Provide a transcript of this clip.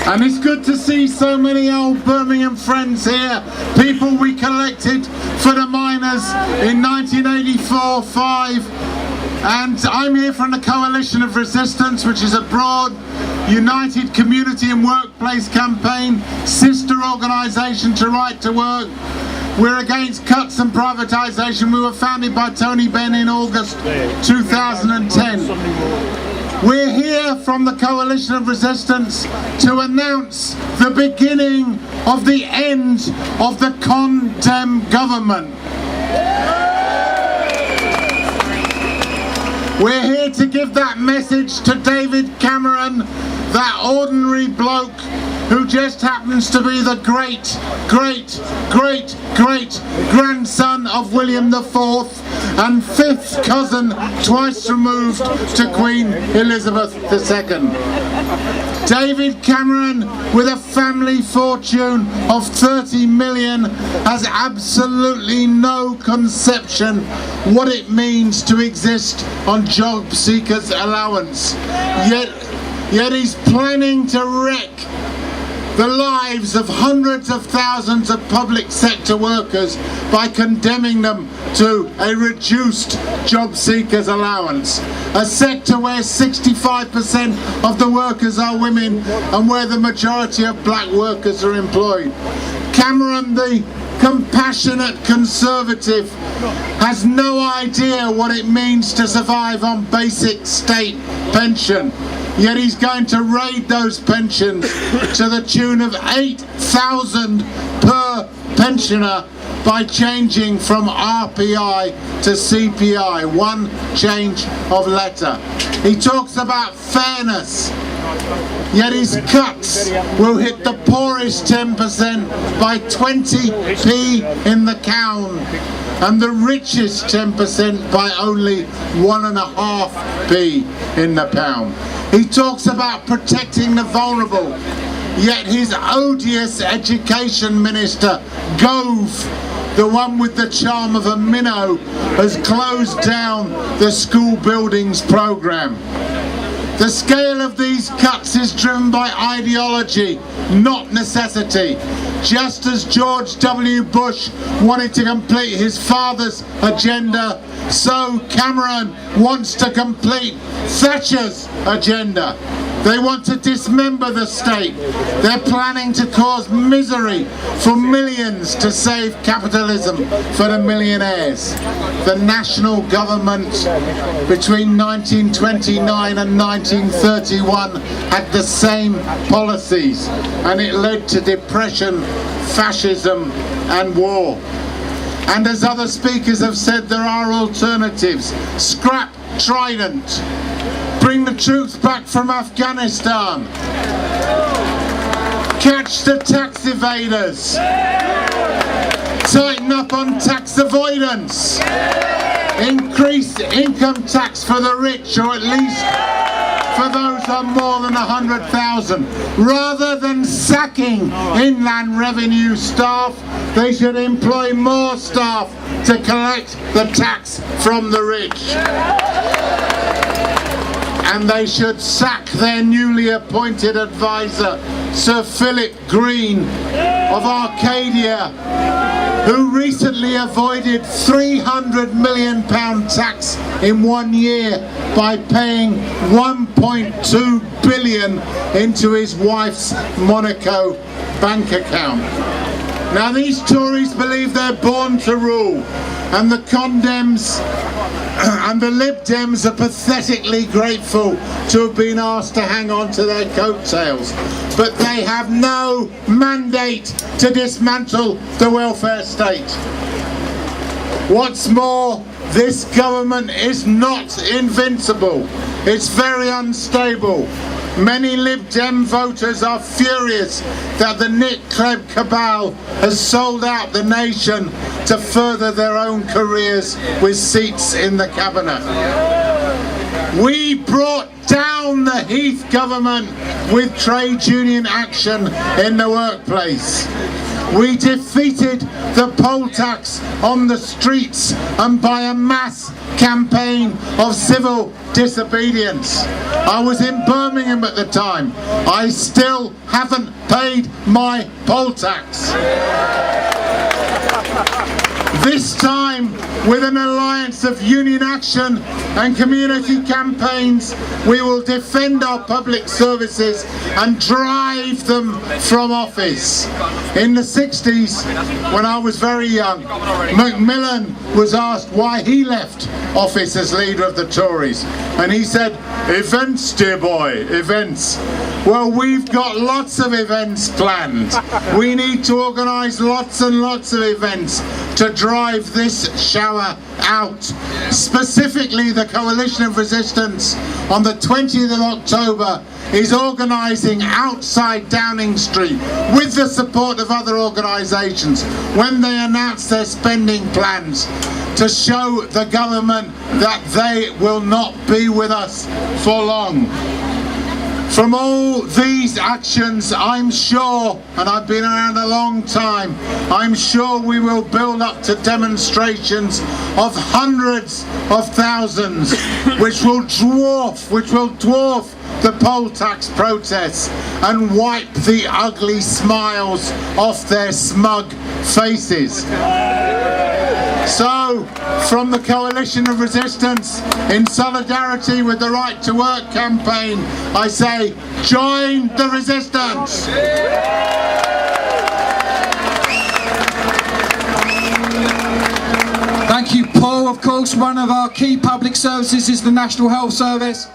And it's good to see so many old Birmingham friends here, people we collected for the miners in 1984-5. And I'm here from the Coalition of Resistance, which is a broad, united community and workplace campaign, sister organisation to Right to Work. We're against cuts and privatisation. We were founded by Tony Benn in August 2010. We're here from the Coalition of Resistance to announce the beginning of the end of the Condemn government. We're here to give that message to David Cameron, that ordinary bloke who just happens to be the great grandson of William IV and fifth cousin twice removed to Queen Elizabeth II. David Cameron, with a family fortune of 30 million, has absolutely no conception what it means to exist on job seekers' allowance. Yet he's planning to wreck the lives of hundreds of thousands of public sector workers by condemning them to a reduced job seekers allowance. A sector where 65% of the workers are women and where the majority of black workers are employed. Cameron, the compassionate conservative, has no idea what it means to survive on basic state pension. Yet he's going to raid those pensions to the tune of 8,000 per pensioner by changing from RPI to CPI, one change of letter. He talks about fairness, yet his cuts will hit the poorest 10% by 20p in the pound and the richest 10% by only 1.5p in the pound. He talks about protecting the vulnerable, yet his odious education minister, Gove, the one with the charm of a minnow, has closed down the school buildings programme. The scale of these cuts is driven by ideology, not necessity. Just as George W. Bush wanted to complete his father's agenda, so Cameron wants to complete Thatcher's agenda. They want to dismember the state. They're planning to cause misery for millions to save capitalism for the millionaires. The national government between 1929 and 1931 had the same policies, and it led to depression, fascism and war. And as other speakers have said, there are alternatives. Scrap Trident. Bring the troops back from Afghanistan. Catch the tax evaders. Tighten up on tax avoidance. Increase income tax for the rich, or at least for those on more than 100,000. Rather than sacking inland revenue staff, they should employ more staff to collect the tax from the rich. And they should sack their newly appointed advisor, Sir Philip Green of Arcadia, who recently avoided £300 million tax in 1 year by paying £1.2 billion into his wife's Monaco bank account. Now these Tories believe they're born to rule, and the Condemns and the Lib Dems are pathetically grateful to have been asked to hang on to their coattails. But they have no mandate to dismantle the welfare state. What's more, this government is not invincible. It's very unstable. Many Lib Dem voters are furious that the Nick Clegg cabal has sold out the nation to further their own careers with seats in the cabinet. We brought down the Heath government with trade union action in the workplace. We defeated the poll tax on the streets and by a mass campaign of civil disobedience. I was in Birmingham at the time. I still haven't paid my poll tax. This time, with an alliance of union action and community campaigns, we will defend our public services and drive them from office. In the 60s, when I was very young, Macmillan was asked why he left office as leader of the Tories, and he said, "Events, dear boy, events." Well, we've got lots of events planned. We need to organise lots and lots of events to drive this shower out. Specifically, the Coalition of Resistance on the 20th of October is organising outside Downing Street with the support of other organisations when they announce their spending plans to show the government that they will not be with us for long. From all these actions, I'm sure, and I've been around a long time, I'm sure we will build up to demonstrations of hundreds of thousands, which will dwarf the poll tax protests and wipe the ugly smiles off their smug faces. So, from the Coalition of Resistance, in solidarity with the Right to Work campaign, I say, join the resistance! Thank you, Paul. Of course, one of our key public services is the National Health Service.